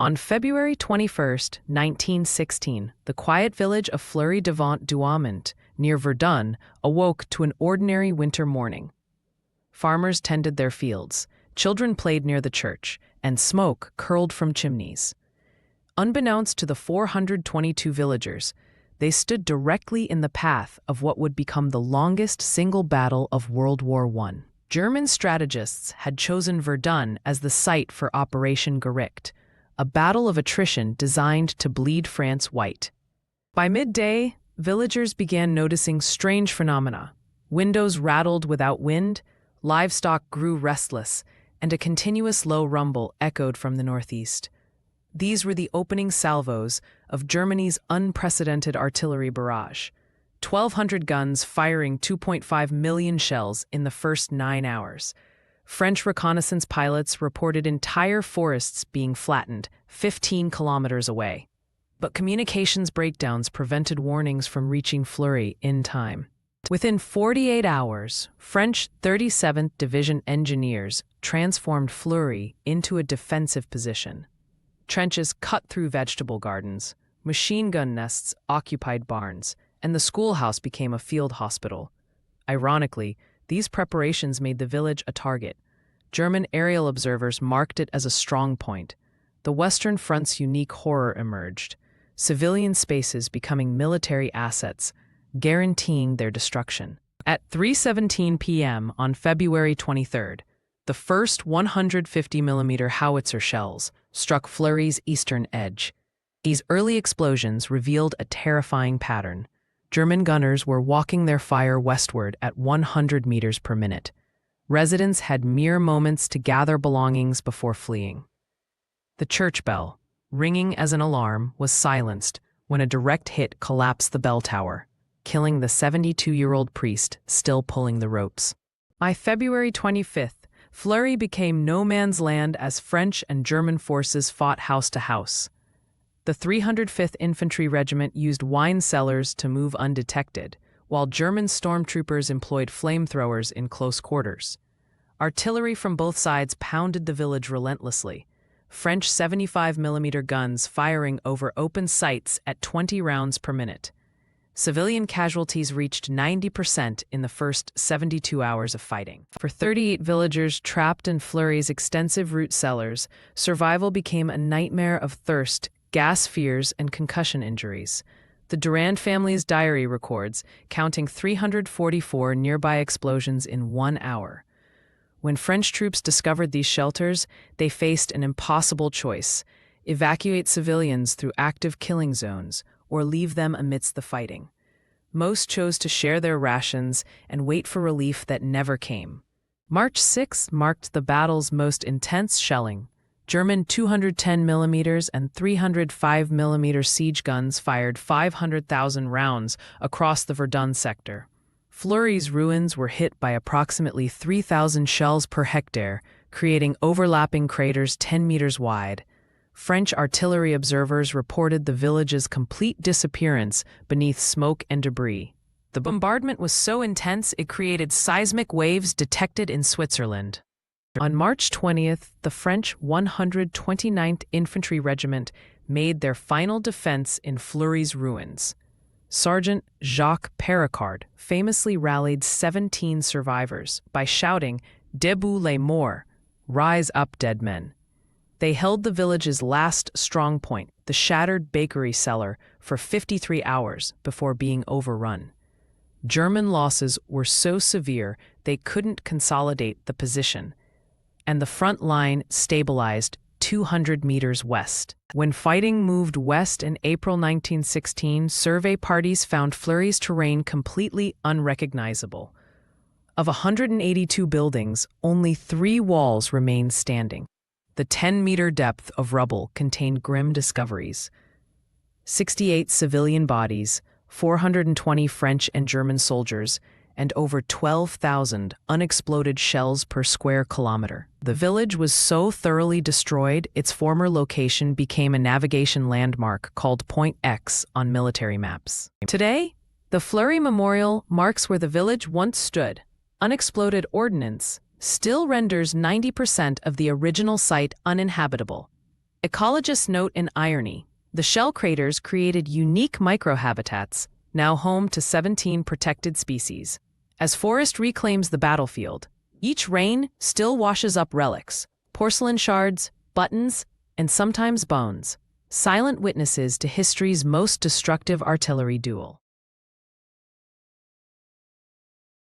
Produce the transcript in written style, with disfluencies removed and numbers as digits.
On February 21, 1916, the quiet village of Fleury-Devant-Douaumont, near Verdun, awoke to an ordinary winter morning. Farmers tended their fields, children played near the church, and smoke curled from chimneys. Unbeknownst to the 422 villagers, they stood directly in the path of what would become the longest single battle of World War I. German strategists had chosen Verdun as the site for Operation Gericht, a battle of attrition designed to bleed France white. By midday, villagers began noticing strange phenomena. Windows rattled without wind, livestock grew restless, and a continuous low rumble echoed from the northeast. These were the opening salvos of Germany's unprecedented artillery barrage, 1,200 guns firing 2.5 million shells in the first 9 hours. French reconnaissance pilots reported entire forests being flattened 15 kilometers away. But communications breakdowns prevented warnings from reaching Fleury in time. Within 48 hours, French 37th Division engineers transformed Fleury into a defensive position. Trenches cut through vegetable gardens, machine gun nests occupied barns, and the schoolhouse became a field hospital. Ironically, these preparations made the village a target. German aerial observers marked it as a strong point. The Western Front's unique horror emerged, civilian spaces becoming military assets, guaranteeing their destruction. At 3:17 p.m. on February 23rd, the first 150mm howitzer shells struck Fleury's eastern edge. These early explosions revealed a terrifying pattern. German gunners were walking their fire westward at 100 meters per minute. Residents had mere moments to gather belongings before fleeing. The church bell, ringing as an alarm, was silenced when a direct hit collapsed the bell tower, killing the 72-year-old priest still pulling the ropes. By February 25th, Fleury became no man's land as French and German forces fought house to house. The 305th Infantry Regiment used wine cellars to move undetected, while German stormtroopers employed flamethrowers in close quarters. Artillery from both sides pounded the village relentlessly, French 75mm guns firing over open sights at 20 rounds per minute. Civilian casualties reached 90% in the first 72 hours of fighting. For 38 villagers trapped in Fleury's extensive root cellars, survival became a nightmare of thirst, gas fears, and concussion injuries. The Durand family's diary records, counting 344 nearby explosions in 1 hour. When French troops discovered these shelters, they faced an impossible choice: evacuate civilians through active killing zones, or leave them amidst the fighting. Most chose to share their rations and wait for relief that never came. March 6 marked the battle's most intense shelling. German 210mm and 305mm siege guns fired 500,000 rounds across the Verdun sector. Fleury's ruins were hit by approximately 3,000 shells per hectare, creating overlapping craters 10 meters wide. French artillery observers reported the village's complete disappearance beneath smoke and debris. The bombardment was so intense it created seismic waves detected in Switzerland. On March 20th, the French 129th Infantry Regiment made their final defense in Fleury's ruins. Sergeant Jacques Péricard famously rallied 17 survivors by shouting, "Debout les morts," rise up, dead men. They held the village's last strong point, the shattered bakery cellar, for 53 hours before being overrun. German losses were so severe they couldn't consolidate the position, and the front line stabilized 200 meters west. When fighting moved west in April 1916, survey parties found Fleury's terrain completely unrecognizable. Of 182 buildings, only 3 walls remained standing. The 10-meter depth of rubble contained grim discoveries: 68 civilian bodies, 420 French and German soldiers, and over 12,000 unexploded shells per square kilometer. The village was so thoroughly destroyed, its former location became a navigation landmark called Point X on military maps. Today, the Fleury Memorial marks where the village once stood. Unexploded ordnance still renders 90% of the original site uninhabitable. Ecologists note an irony. The shell craters created unique microhabitats, now home to 17 protected species. As forest reclaims the battlefield, each rain still washes up relics, porcelain shards, buttons, and sometimes bones, silent witnesses to history's most destructive artillery duel.